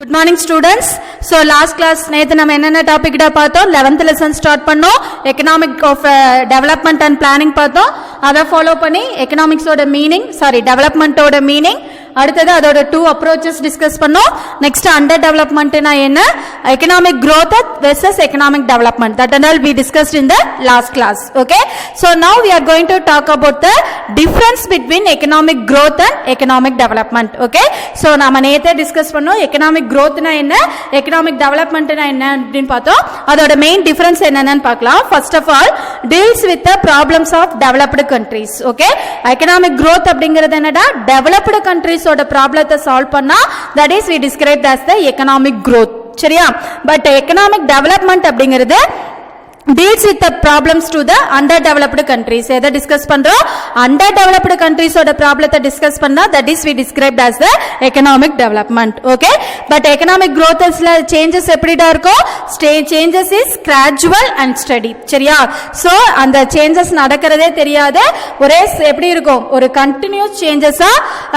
Good morning students. So last class நேத்து நம்ம என்னென்ன டாபிக் பார்த்தோம் 11th lesson ஸ்டார்ட் பண்ணோம் economic of development and planning பார்த்தோம் அதை ஃபாலோ பண்ணி economics ஓட மீனிங் development ஓட மீனிங் அடுத்தது அதோட two approaches டிஸ்கஸ் பண்ணோம் next under development னா என்ன economic growth versus economic development that and all we discussed in the last class. Okay, so now we are going to talk about the difference between economic growth and economic development. Okay, so நாம நேத்து discuss பண்ணோம் economic growth னா என்ன economic development னா என்ன அப்படினு பார்த்தோம் அதோட மெயின் டிஃபரன்ஸ் என்னன்னு பார்க்கலாம். First of all deals with the problems of developed countries. Okay, economic growth அப்படிங்கிறது என்னடா developed countries ஓட ப்ராப்ளத்தை சால்வ் பண்ணா that is we described as the economic growth. சரியா, பட் economic development அப்படிங்கிறது deals with the problems to the underdeveloped countries. எதை discuss பண்றோம் underdeveloped countries ஓட ப்ராப்ளத்தை டிஸ்கஸ் பண்ணா that is we described as the economic development. Okay, but economic growthsல changes எப்படிடா இருக்கும் changes is gradual and steady. சரியா, so அந்த changes நடக்கிறதே தெரியாது ஒரே எப்படி இருக்கும் ஒரு continuous changes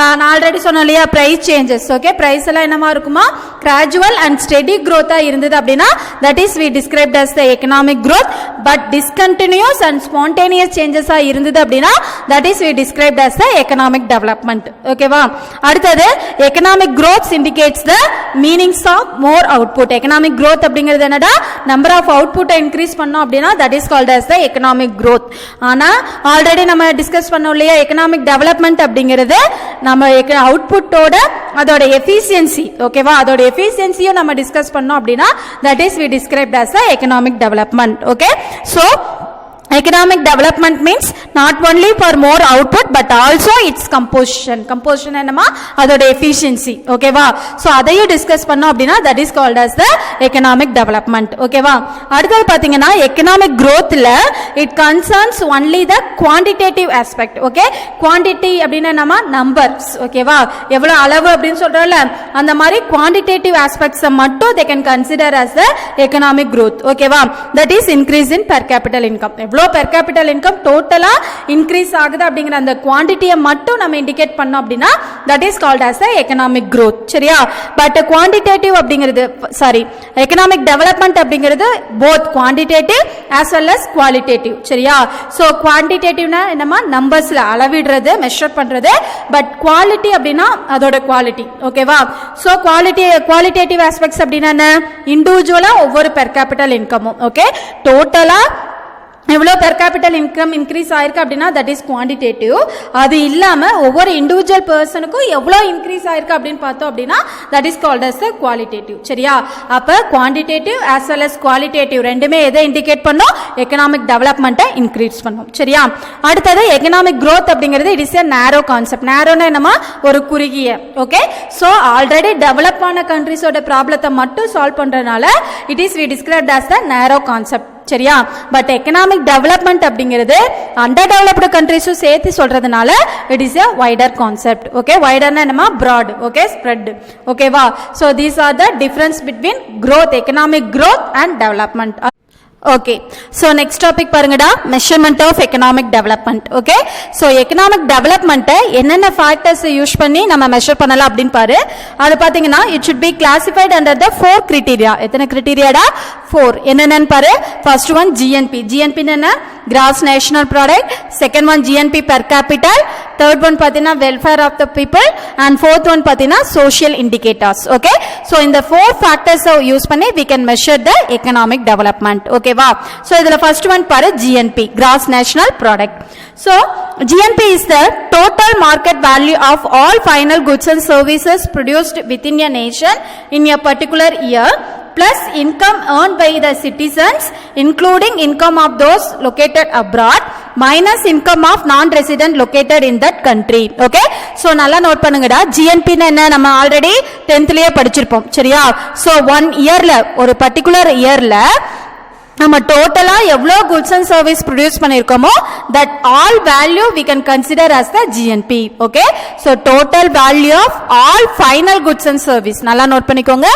நான் already சொன்னலையா price changes. Okay, price எல்லாம் என்னமா இருக்குமா gradual and steady growth இருந்தது அப்படின்னா that is we described as the economic growth. But discontinuous and spontaneous changes இருந்தது அப்படின்னா that is we described as the economic development. ஓகேவா, அடுத்தது economic growth indicates the meanings of more output. economic growth அப்படிங்கிறது என்னடா number of output increase பண்ணோம் அப்படின்னா that is called as the economic growth. ஆனா already நம்ம டிஸ்கஸ் பண்ணோம் இல்லையா economic development அப்படிங்கிறது நம்ம அவுட்புட்டோட அதோட எஃபிஷியன்சி. ஓகேவா, அதோட எஃபிஷியன்சியும் நம்ம டிஸ்கஸ் பண்ணோம் அப்படின்னா that is we described as the economic development. Okay, so economic development means not only for more output but also its composition என்னமா அதோட efficiency. ஓகேவா, so அதையும் டிஸ்கஸ் பண்ணோம் அப்படின்னா that is called as the economic development. ஓகேவா, அடுத்து பாத்தீங்கன்னா economic growthல it concerns only the quantitative aspect. Okay, quantity அப்படின்னா என்னமா numbers. ஓகேவா, எவ்வளவு அளவு அப்படின்னு சொல்றோம்ல அந்த மாதிரி quantitative aspects மட்டும் they can consider as the economic growth. ஓகேவா, that is increase in per capita income. per capital income டோட்டலா இன்க்ரீஸ் ஆகுது அப்படிங்கிற அந்த குவாண்டிட்டியை மட்டும் நம்ம இண்டிகேட் பண்ணோம் அப்படின்னா that is called as the economic growth. சரியா, பட் குவாண்டிட்டேட்டிவ் அப்படிங்கிறது economic development அப்படிங்கிறது both quantitative as well as qualitative. சரியா, so quantitative-னா என்னமா நம்பர்ஸ்ல அளவிடுறது மெஷர் பண்றது, பட் குவாலிட்டி அப்படின்னா அதோட குவாலிட்டி. ஓகேவா, so qualitative aspects அப்படின்னா என்ன இண்டிவிஜுவலா ஒவ்வொரு per capital income. ஓகே, டோட்டலா எவ்வளோ per capital income இன்க்ரீஸ் ஆயிருக்கு அப்படின்னா that is quantitative. அது இல்லாம ஒவ்வொரு இண்டிவிஜுவல் பர்சனுக்கும் எவ்வளோ இன்க்ரீஸ் ஆயிருக்கு அப்படின்னு பார்த்தோம் அப்படின்னா that is called as the qualitative. சரியா, அப்ப quantitative as well as qualitative ரெண்டுமே எதை இண்டிகேட் பண்ணோம் economic development இன்க்ரீஸ் பண்ணோம். சரியா, அடுத்தது economic growth அப்படிங்கிறது it is a narrow concept. narrowனா என்னமா ஒரு குறுகிய. ஓகே, so ஆல்ரெடி டெவலப் ஆன கண்ட்ரிஸோட ப்ராப்ளத்தை மட்டும் சால்வ் பண்றதுனால it is we described as the narrow concept. சரியா, பட் எக்கனாமிக் டெவலப்மெண்ட் அப்படிங்கிறது அண்டர் டெவலப்டு கண்ட்ரிஸும் சேர்த்து சொல்றதுனால it is a wider concept. Okay, widerனா என்னமா broad. Okay, spread. ஓகேவா, so these are the difference between growth, economic growth and development. Okay, so next topic பாருங்கடா measurement of economic development. Okay, so economic development என்னென்ன factors use பண்ணி நம்ம measure பண்ணலாம் அப்படின்னு பாரு. அது பாத்தீங்கன்னா it should be classified under the 4 criteria. எத்தனை கிரைட்டீரியாடா 4. என்னென்னு பாரு. first one GNP. GNP என்ன gross national product. second one GNP per capita. third one பாத்தீங்கன்னா welfare of the people and fourth one பாத்தீங்கன்னா social indicators. okay, so இந்த 4 factors use பண்ணி we can measure the economic development. ஓகேவா, so இதுல first one பாரு GNP gross national product. so GNP is the total market value of all final goods and services produced within a nation in a particular year plus income earned by the citizens including income of those located abroad minus income of non-resident located in that country. okay, so நல்லா note பண்ணுங்கடா GNP னா என்ன நம்ம already 10th லயே படிச்சிருப்போம். சரியா, so 1 இயர்ல ஒரு பர்టిక్యులர் இயர்ல நம்ம டோட்டலா எவ்வளவு goods and service produce பண்ணிருக்கோமோ that all value we can consider as the GNP. okay, so total value of all final goods and service நல்லா நோட் பண்ணிக்கோங்க.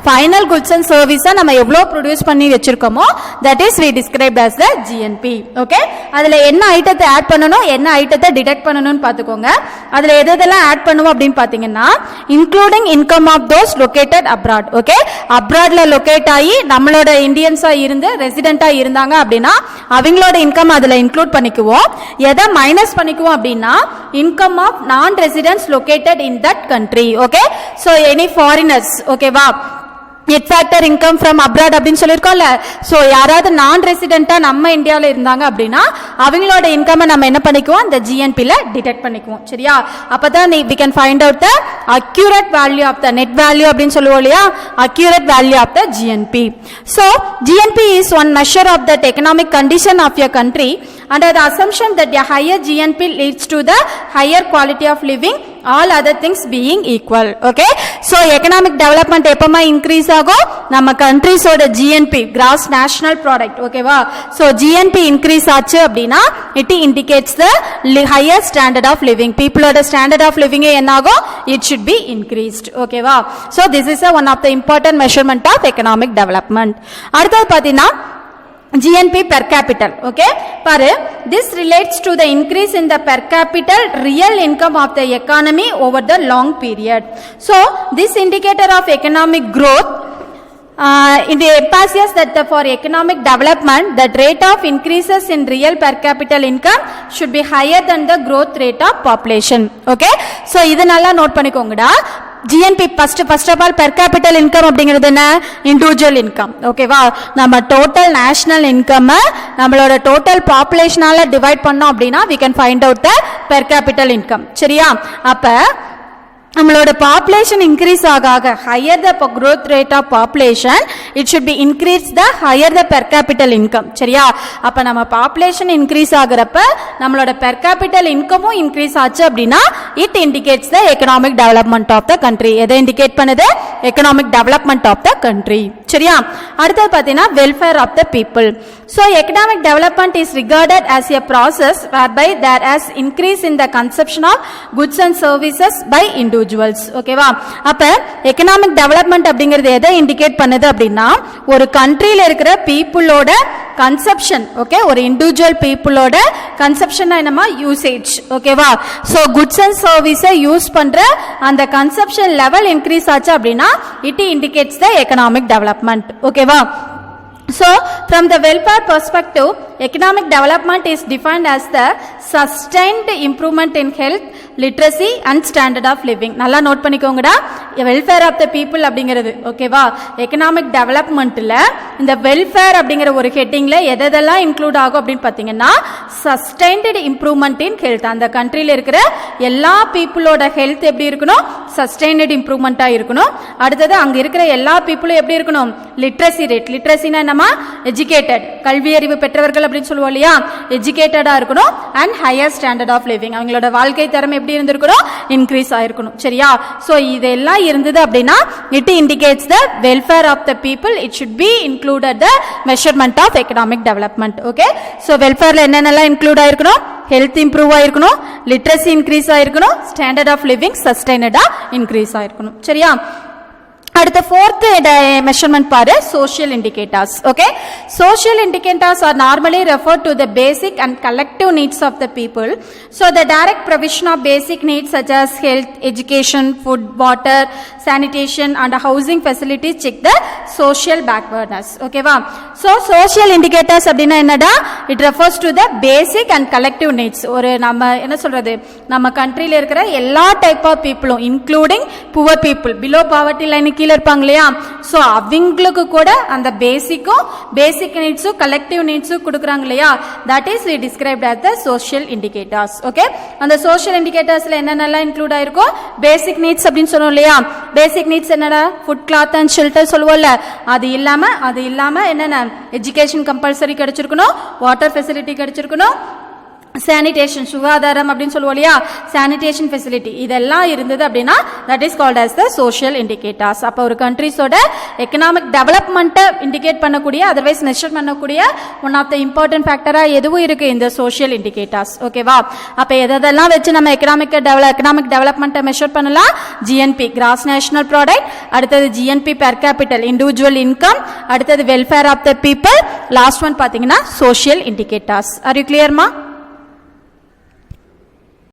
final goods and service நம்ம எவ்வளவு ப்ரொடியூஸ் பண்ணி வச்சிருக்கோமோ that is we described as the GNP. okay, அதுல என்ன ஐட்டத்தை add பண்ணனும் என்ன ஐட்டத்தை டிடக்ட் பண்ணனும்னு பாத்துக்கோங்க. அதுல எதெல்லாம் ஆட் பண்ணுவோம் அப்படினு பாத்தீங்கன்னா including income of those located abroad. okay, abroadல லொகேட் ஆகி நம்மளோட இந்தியன்ஸா இருந்து ரெசிடென்ட்டா இருந்தாங்க அப்படினா அவங்களோட இன்கம் அதுல இன்க்ளூட் பண்ணிக்குவோம். எதை மைனஸ் பண்ணிக்குவோம் அப்படினா இன்கம் ஆஃப் நான் residents located in that country. Okay, so any foreigners ஓகேவா net factor income from abroad அப்படினு சொல்லிருக்கோம்ல. சோ யாராவது நான் ரெசிடென்ட்டா நம்ம இந்தியால இருந்தாங்க அப்படினா அவங்களோட இன்கம் நம்ம என்ன பண்ணிக்குவோம் இந்த GNP ல டிடக்ட் பண்ணிக்குவோம். சரியா? அப்பதான் we can find out the accurate value of the net value அப்படினு சொல்லுவோம் இல்லையா, accurate value of the GNP. So GNP is one measure of the economic condition of your country under the assumption that a higher GNP leads to the higher quality of living, all other things being equal. okay, so economic development எப்பமா increase ஆகும் நம்ம countries ஓட GNP gross national product. ஓகேவா? so GNP increase ஆச்சு அப்படினா it indicates the higher standard of living. people ஓட standard of living என்ன ஆகும் it should be increased. ஓகேவா? so this is one of the important measurement of economic development. அடுத்து பாத்தீங்கன்னா GNP per capita. okay, பாரு this relates to the increase in the per capita real income of the economy over the long period. so this indicator of economic growth it emphasizes that for economic development that rate of increases in real per capita income should be higher than the growth rate of population. okay, so இது நல்லா note பண்ணிக்கோங்கடா. GNP first of all per capita income அப்படிங்கிறது என்ன individual income. ஓகேவா? நம்ம total national income நம்மளோட total populationால divide பண்ணோம் அப்படினா we can find out the per capita income. சரியா? அப்ப நம்மளோட population increase ஆக higher the growth rate of population it should be increase the higher the per capita income. சரியா? அப்ப நம்ம population increase ஆகறப்ப நம்மளோட per capita income increase ஆச்சு அப்படினா it indicates the economic development of the country. எதை indicate பண்ணுது economic development of the country. சரியா? அடுத்து பாத்தீங்கன்னா welfare of the people. so economic development is regarded as a process whereby there is increase in the consumption of goods and services by individuals. ஓகேவா? அப்ப economic development அப்படிங்கிறது எதை indicate பண்ணுது அப்படின்னா ஒரு கண்ட்ரியில இருக்கிற பீப்புளோட கன்சப்ஷன். ஓகே, ஒரு இண்டிவிஜுவல் பீப்புளோட கன்சப்ஷன் என்னமா யூசேஜ். ஓகேவா? So goods and service use பண்ற அந்த கன்சப்ஷன் லெவல் இன்க்ரீஸ் ஆச்சு அப்படின்னா it indicates the economic development. ஓகேவா? so from the welfare perspective economic development is defined as the sustained improvement in health, literacy and standard of living. நல்லா note பண்ணிக்கோங்கடா. welfare of the people அப்படிங்கிறது ஓகேவா? Economic டெவலப்மெண்ட்ல இந்த welfare அப்படிங்கிற ஒரு ஹெட்டிங்ல எதெல்லாம் include ஆகும் அப்படின்னு பாத்தீங்கன்னா sustained improvement in health. அந்த கண்ட்ரியில இருக்கிற எல்லா பீப்புளோட ஹெல்த் எப்படி இருக்கணும் sustained improvement-ஆ இருக்கணும். அடுத்தது அங்க இருக்கிற எல்லா பீப்புளும் எப்படி இருக்கணும் லிட்ரசி ரேட். லிட்ரசினா என்னமா எஜுகேட்டட் கல்வி அறிவு பெற்றவர்கள் அப்படின்னு சொல்லுவோம் இல்லையா, எஜுகேட்டடா இருக்கணும். And higher standard of living அவங்களோட வாழ்க்கை தரம் எப்படி இருந்திருக்கணும் இன்க்ரீஸ் ஆயிருக்கணும். சரியா? சோ இதெல்லாம் இருந்தது அப்படின்னா it indicates the welfare of the people. It should be included the measurement of economic development. Okay, so வெல்ஃபேர்ல என்னென்னலாம் இன்க்ளூட் ஆயிருக்கணும் ஹெல்த் இம்ப்ரூவ் ஆயிருக்கணும், லிட்ரசி இன்க்ரீஸ் ஆயிருக்கணும், ஸ்டாண்டர்ட் ஆஃப் லிவிங் சஸ்டைனடா இன்க்ரீஸ் ஆயிருக்கணும். சரியா? அடுத்த fourth measurement பாரு social indicators. okay, social indicators are normally referred to the basic and collective needs of the people. so the direct provision of basic needs such as health, education, food, water, sanitation and housing facilities check the social backwardness. okay வா? so social indicators அப்படினா என்னடா it refers to the basic and collective needs. ஒரு நம்ம என்ன சொல்றது நம்ம கண்ட்ரியில இருக்கிற எல்லா டைப் ஆஃப் பீப்புளும் including poor people below poverty line கீழ இருப்பாங்க இல்லையா, சோ அவங்களுக்கு கூட அந்த பேசிக் நீட்ஸும் கலெக்டிவ் நீட்ஸும் கொடுக்குறாங்க இல்லையா, that is we described as the social indicators. Okay, அந்த social indicatorsல என்னென்னலாம் இன்க்ளூட் ஆயிருக்கும் பேசிக் நீட்ஸ் அப்படின்னு சொன்னோம் இல்லையா. பேசிக் நீட்ஸ் என்னடா ஃபுட், கிளாத் அண்ட் ஷெல்டர் சொல்லுவோம்ல, அது இல்லாம என்னென்ன எஜுகேஷன் கம்பல்சரி கிடைச்சிருக்கணும், வாட்டர் ஃபெசிலிட்டி கிடைச்சிருக்கணும், சானிடேஷன், சுகாதாரம் அப்படின்னு சொல்லுவோம் இல்லையா, சானிடேஷன் ஃபெசிலிட்டி, இதெல்லாம் இருந்தது அப்படின்னா that is called as the social indicators. அப்போ ஒரு கண்ட்ரிஸோட எக்கனாமிக் டெவலப்மெண்ட்டை இண்டிகேட் பண்ணக்கூடிய, அதர்வைஸ் மெஷர் பண்ணக்கூடிய ஒன் ஆஃப் த இம்பார்ட்டன்ட் ஃபேக்டரா எதுவும் இருக்கு இந்த சோஷியல் இண்டிகேட்டர்ஸ். ஓகேவா? அப்போ எதெல்லாம் வச்சு நம்ம எக்கனாமிக் டெவலப்மெண்ட்டை மெஷர் பண்ணலாம்? ஜிஎன்பி, கிராஸ் நேஷனல் ப்ராடக்ட், அடுத்தது GNP per capital, individual income, அடுத்தது welfare of the people, last one பார்த்தீங்கன்னா சோஷியல் இண்டிகேட்டர்ஸ். Are you கிளியர்மா?